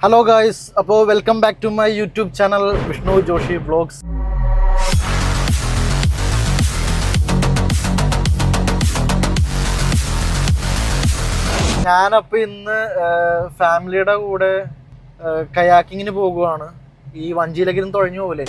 Hello guys, അപ്പോൾ welcome back to my YouTube channel Vishnu Joshi vlogs. ഞാനപ്പോൾ ഇന്ന് ഫാമിലിയുടെ കൂടെ കയാക്കിങ്ങിന് പോകുവാണ്. ഈ വഞ്ചിയിലേക്ക് ഇരുന്ന് തുഴഞ്ഞു പോകില്ലേ,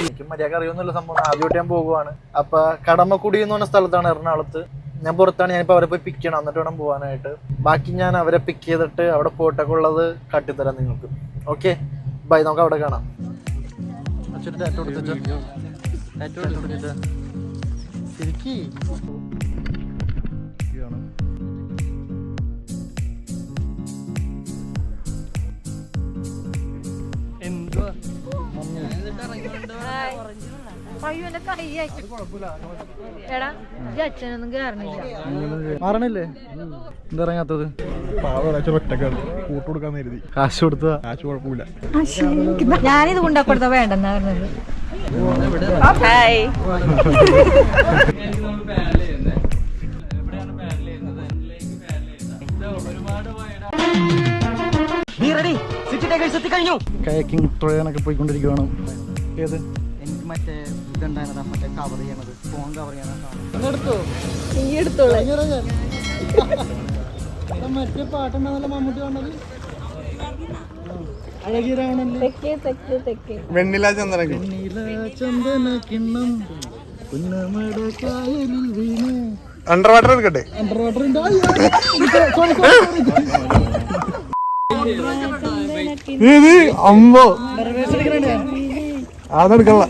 എനിക്ക് മര്യാദ അറിയുന്നില്ല സംഭവം. ആദ്യമായിട്ട് ഞാൻ പോകുവാണ്. അപ്പോൾ കടമക്കുടി എന്ന് പറഞ്ഞ സ്ഥലത്താണ്, എറണാകുളത്ത്. ഞാൻ പുറത്താണ്. ഞാനിപ്പോൾ അവരെ പോയി പിക്ക് ചെയ്യണം, എന്നിട്ട് വേണം പോകാനായിട്ട്. ബാക്കി ഞാൻ അവരെ പിക്ക് ചെയ്തിട്ട് അവിടെ പോയിട്ടൊക്കെ ഉള്ളത് കാട്ടിത്തരാം നിങ്ങൾക്ക്. ഓക്കെ, ബൈ, നമുക്ക് അവിടെ കാണാം. മാറണില്ലേ? എന്തറിയാത്തത്? കൂട്ടുകൊടുക്കാൻ കരുതി. കാശ് കൊടുത്താ കാശ് കുഴപ്പമില്ല. ഞാനിത് കൊണ്ടാക്കൊടുത്ത വേണ്ടെന്നാ പറഞ്ഞത്. കയാക്കിംഗ് ട്രെയിനൊക്കെ പോയിക്കൊണ്ടിരിക്കുകയാണ്. ഏത് എനിക്ക് മറ്റേ ഇതുണ്ടായിരുന്നതാ, മറ്റേ കവർ ചെയ്യണത്, ഫോൺ കവർ ചെയ്യണത്. മറ്റേ പാട്ടുണ്ടാകുന്നല്ലോ മമ്മൂട്ടി പറഞ്ഞത്, അഴകിരാവണല്ലേ. വെണ്ണില ചന്ദന കിണ്ണം പുന്നമട കായലിൽ വീണ്. അണ്ടർ വാട്ടർ എടുക്കട്ടെ? അണ്ടർ വാട്ടർ ഉണ്ടോ? അമ്പോ അതെടുക്കള്ള.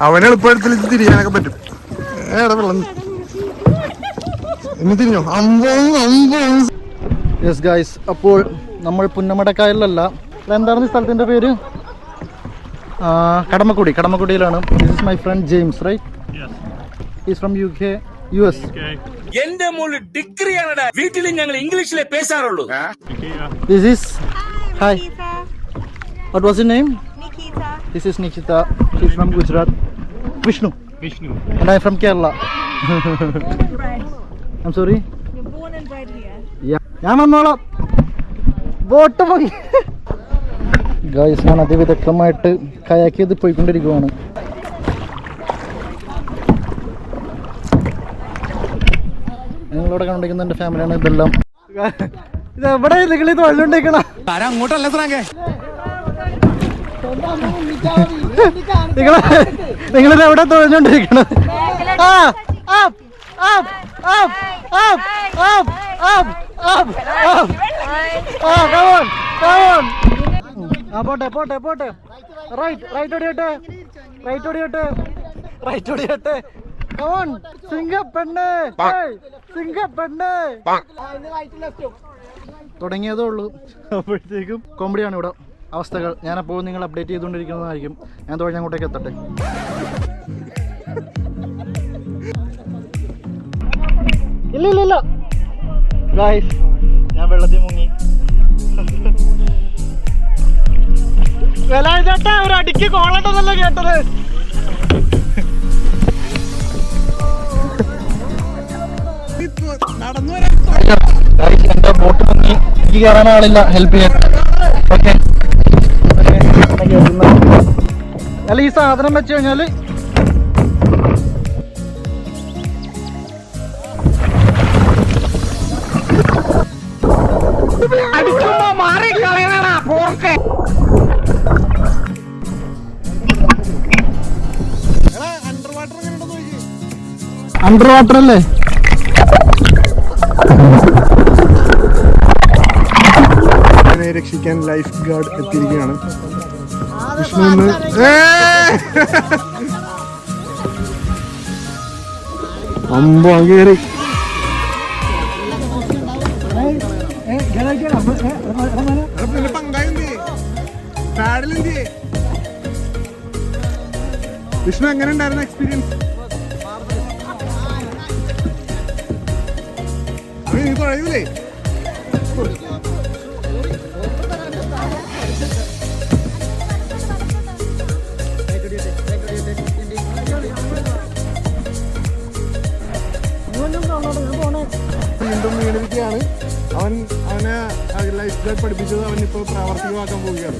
അവനെ എളുപ്പത്തിൽ തിരിയാനൊക്കെ പറ്റും. വെള്ളം ഇന്ന് തിരിഞ്ഞോ? യെസ് ഗായ്സ്, അപ്പോൾ നമ്മൾ പുന്നമടക്കായലിലല്ല, എന്താണ് ഈ സ്ഥലത്തിൻ്റെ പേര്? കടമക്കുടിയിലാണ്. This is my friend James, right? Is from US. എന്റെ മോള് ഡിഗ്രിയാണ്. വീട്ടിൽ ഞങ്ങൾ ഇംഗ്ലീഷിലെ പേശാറുള്ളൂ. This is hi. What was your name? Nikita. This is Nikita. She's from Gujarat. Vishnu. And I'm from Kerala. I'm sorry. You're born and bred here. Yeah. ഞാൻ വന്നോളാം. Boat പോയി. Guys, ഞാൻ അതിവിദഗ്ധമായിട്ട് കയാക്ക് ചെയ്ത് പോയിക്കൊണ്ടിരിക്കുവാണ്. നിങ്ങളിവിടെ കണ്ടിരിക്കുന്ന എൻ്റെ ഫാമിലിയാണ് ഇതെല്ലാം. ഇത് എവിടെ നിങ്ങൾ ഇത് വള്ളിണ്ടിരിക്കണ? നിങ്ങളിത് എവിടെ തുഴഞ്ഞോണ്ടിരിക്കണത്? പോട്ടെ. റൈറ്റ് ഓടിയട്ടെ. സിംഗപ്പെണ്ണേ. തുടങ്ങിയതേ ഉള്ളൂ, അപ്പോഴത്തേക്കും കോമഡിയാണ് ഇവിടെ അവസ്ഥകൾ. ഞാനപ്പോൾ നിങ്ങൾ അപ്ഡേറ്റ് ചെയ്തുകൊണ്ടിരിക്കുന്നതായിരിക്കും. ഞാൻ തുഴഞ്ഞ അങ്ങോട്ടേക്ക് എത്തട്ടെ. ഇല്ല ഗായ്സ്, ഞാൻ വെള്ളത്തിൽ മുങ്ങി. ചേട്ടാ, ഒരു അടിക്ക് കോളണ്ടെന്നല്ല കേട്ടത്. എന്റെ ബോട്ട് മുങ്ങി, എനിക്ക് കയറാൻ ആളില്ല ഹെൽപ്പ് ചെയ്യാൻ. ഓക്കെ, അല്ല ഈ സാധനം വെച്ച് കഴിഞ്ഞാല് അണ്ടർ വാട്ടർ അല്ലേ? രക്ഷിക്കാൻ ലൈഫ് ഗാർഡ് എത്തിയിരിക്കുകയാണ്. വിഷ്ണു അമ്പോ കയറി. വിഷ്ണു എങ്ങനെ ഉണ്ടായിരുന്ന എക്സ്പീരിയൻസ്? നീ തുഴയൂലേ? പോവുകയാണ്. അവനെ ലൈഫ് ഗാർഡ് പഠിപ്പിച്ചത് അവനിപ്പോൾ പ്രാവർത്തികമാക്കാൻ പോവുകയാണ്.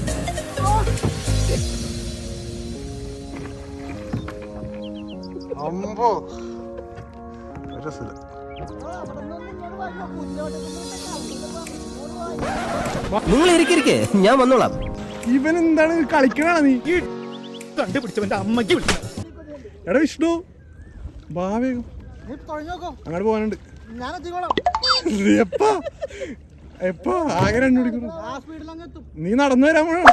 അമ്പോ രസമില്ല. നിങ്ങൾ ഇരിക്കേ ഞാൻ വന്നോളാം. ഇവൻ എന്താണ് കളിക്കണ നീ കണ്ടുപിടിച്ചവന്റെ അമ്മയ്ക്ക് വിളിക്കണം. എടാ വിഷ്ണു ഭാവേഗം അങ്ങോട്ട് പോകാനുണ്ട്. എപ്പോ ആകെ 2 മണിക്കൂർ നീ നടന്നു വരാൻ പോണോ?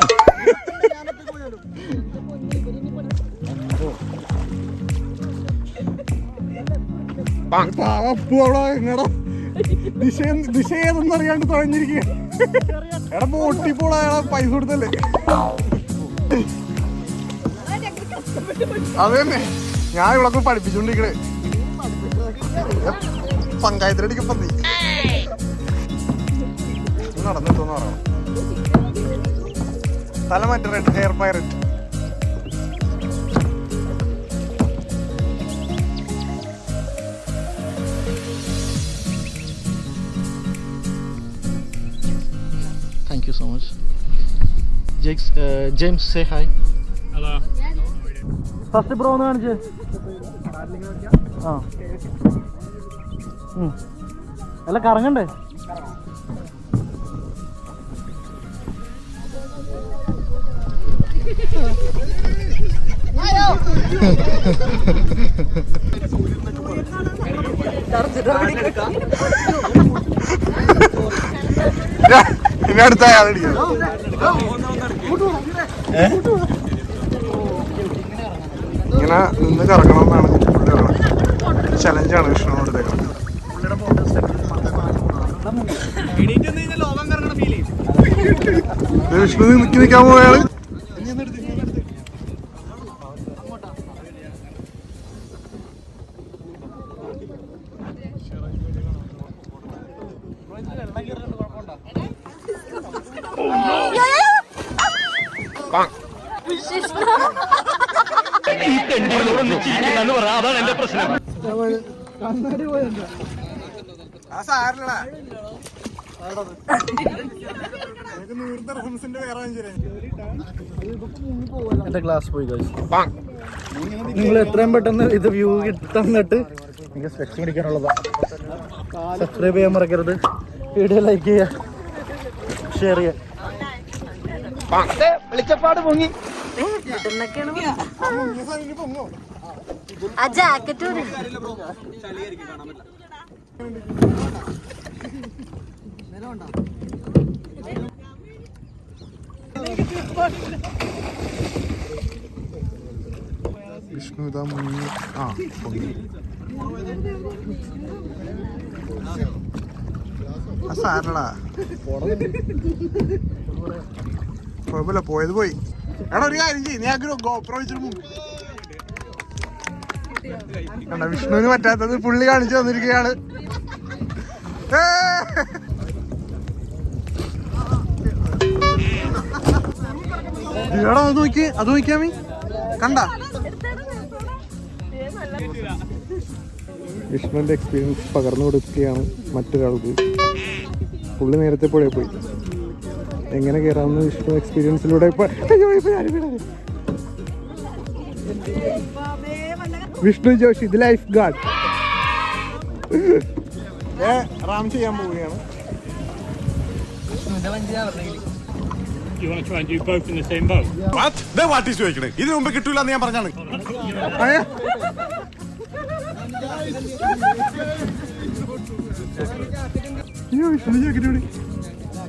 പാവപ്പൂ അവിടെ എങ്ങടാ ദിശ ഏതെന്ന് അറിയാണ്ട് തുഴഞ്ഞിരിക്കുക. എടാ ബോട്ടി പോടാ, പൈസ കൊടുത്തല്ലേ. അതന്നെ ഞാൻ ഇവളൊക്കെ പഠിപ്പിച്ചോണ്ടിരിക്കണേ. പങ്കായത്തിലടിക്കപ്പം നീ നടന്നിട്ടോന്ന് പറയണം. തല മറ്റേ red hair pirate. Thank you so much. James, say hi. Hello. First bro ഒന്ന് കാണിച്ചേ. ആ അല്ല കറങ്ങണ്ടേ? ഇനി അടുത്ത ആളടിക്കാം. ഇങ്ങനെ നിന്ന് കറങ്ങണമെന്നാണ് ചലഞ്ചാണ് വിഷ്ണുവിനോട്. വിഷ്ണു നിൽക്കാൻ പോയാണ്. അതാണ് എന്റെ പ്രശ്നം. എന്റെ ക്ലാസ് പോയി. നിങ്ങൾ എത്രയും പെട്ടെന്ന് ഇത് വ്യൂ തന്നിട്ട് എനിക്ക് സ്പെക്സ് മേടിക്കാനുള്ളതാണ്. സബ്സ്ക്രൈബ് ചെയ്യാൻ മറക്കരുത്. വീഡിയോ ലൈക്ക് ചെയ്യുക, ഷെയർ ചെയ്യുക. വെളിച്ചപ്പാട് പൊങ്ങി. ആ ജാക്കറ്റ് വിഷ്ണു ഇതാ മുങ്ങി. ആ പൊങ്ങി. സാരടാ കുഴപ്പമില്ല, പോയത് പോയി. എടാ ഒരു കാര്യം ചെയ്യും, നീ ആഗ്രഹം ഗോപ്രോ വെച്ചിട്ട് മുങ്ങി. കണ്ട വിഷ്ണുവിന് പറ്റാത്തത് പുള്ളി കാണിച്ചു തന്നിരിക്കുകയാണ്. എടാ അത് നോക്കി, അത് നോക്കിയാമി കണ്ട. വിഷ്ണുവിന്റെ എക്സ്പീരിയൻസ് പകർന്നു കൊടുക്കുകയാണ് മറ്റൊരാൾക്ക്. പുള്ളി നേരത്തെ പുഴയിൽ പോയി. എങ്ങനെ കയറാമെന്ന് വിഷ്ണു എക്സ്പീരിയൻസിലൂടെ വിഷ്ണു ജോഷി ഇത് ലൈഫ് ഗാർഡ് റാം ചെയ്യാൻ പോവുകയാണ്. You want to try and do both in the same boat? ഇതിനു മുമ്പ് കിട്ടൂലെന്ന് ഞാൻ പറഞ്ഞാണ്.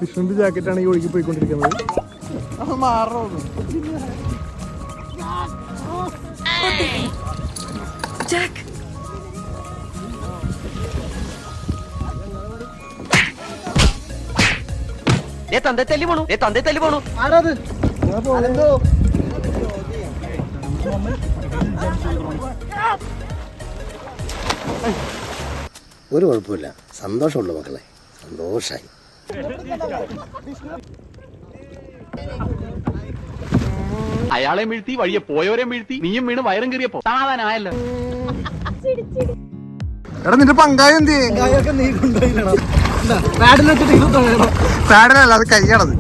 വിഷ്ണുവിന്റെ ജാക്കറ്റാണ് ഈ ഒഴുകി പോയിക്കൊണ്ടിരിക്കുന്നത്. അത് മാറണോ? തന്തേ തല്ലി പോണു. ആരാത്? ഒരു കുഴപ്പമില്ല, സന്തോഷമുള്ളൂ മക്കളെ, സന്തോഷായി. അയാളെ വീഴ്ത്തി, വഴിയെ പോയവരെ വീഴ്ത്തി, നീയും വീണ് വയറും കയറിയപ്പോ സാധാരണ ആയല്ലോ. എടാ നിന്റെ പങ്കായ എന്ത് കായൊക്കെ നീ കൊണ്ടുപോയില്ലണം പാഡിലിട്ടിട്ട് പാഡലല്ല അത് കൈയാണത്.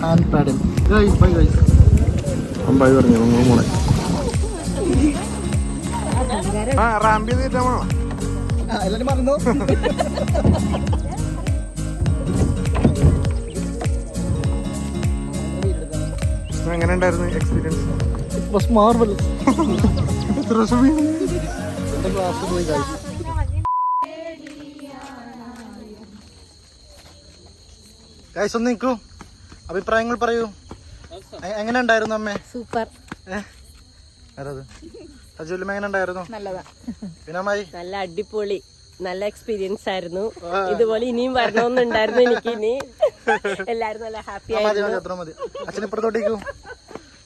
Hand paddle. Guys bye guys. അമ്പായി പറഞ്ഞു നിങ്ങൾ മോളെ റാമ്പി തീറ്റാണോ? എല്ലാരും പറഞ്ഞു. എങ്ങനെ ഉണ്ടായിരുന്നു എക്സ്പീരിയൻസ്? It was marvelous. എത്ര വർഷം വീണു? എന്റെ ക്ലാസ് പോയി ഗൈസ്. ഗൈസ് ഒന്ന് നിൽക്കൂ, അഭിപ്രായങ്ങൾ പറയൂ. എങ്ങനെ ഉണ്ടായിരുന്നു അമ്മേ? സൂപ്പർ. ആരത്? അജുലും എങ്ങനെ ഉണ്ടായിരുന്നു? നല്ലതാ. പിന്നമ്മായി? നല്ല അടിപൊളി, നല്ല എക്സ്പീരിയൻസ് ആയിരുന്നു. ഇതുപോലെ ഇനിയും വരണമെന്നുണ്ടായിരുന്നു എനിക്ക്. ഇനി എല്ലാരും നല്ല ഹാപ്പി ആയിരുന്നു. അത്ര മതി. അച്ഛൻ ഇപ്പുറത്തോട്ടേക്കു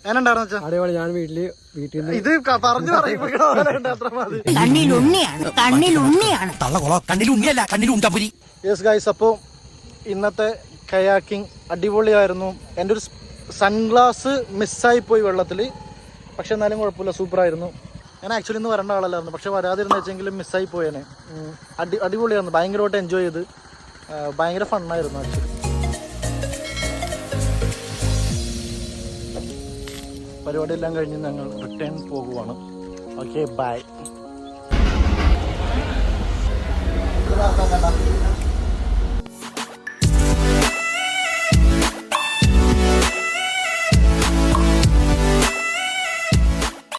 എങ്ങനെ ഉണ്ടായിരുന്നു അച്ഛൻ? അതേപോലെ ഞാൻ വീട്ടിൽ ഇത് പറഞ്ഞു പറയുമ്പോ അത്ര മതി. യെസ് ഗൈസ്, അപ്പോൾ ഇന്നത്തെ കയാക്കിംഗ് അടിപൊളിയായിരുന്നു. എൻ്റെ ഒരു സൺഗ്ലാസ് മിസ്സായി പോയി വെള്ളത്തിൽ. പക്ഷെ എന്നാലും കുഴപ്പമില്ല, സൂപ്പറായിരുന്നു. ഞാൻ ആക്ച്വലി ഇന്ന് വരേണ്ട ആളല്ലായിരുന്നു, പക്ഷെ വരാതിരുന്ന വെച്ചെങ്കിലും മിസ്സായി പോയേനെ. അടിപൊളിയായിരുന്നു, ഭയങ്കരമായിട്ട് എൻജോയ് ചെയ്ത്. ഭയങ്കര ഫണ്ണായിരുന്നു ആക്ച്വലി. പരിപാടിയെല്ലാം കഴിഞ്ഞ് ഞങ്ങൾ റിട്ടേൺ പോകുവാണ്. Okay bye.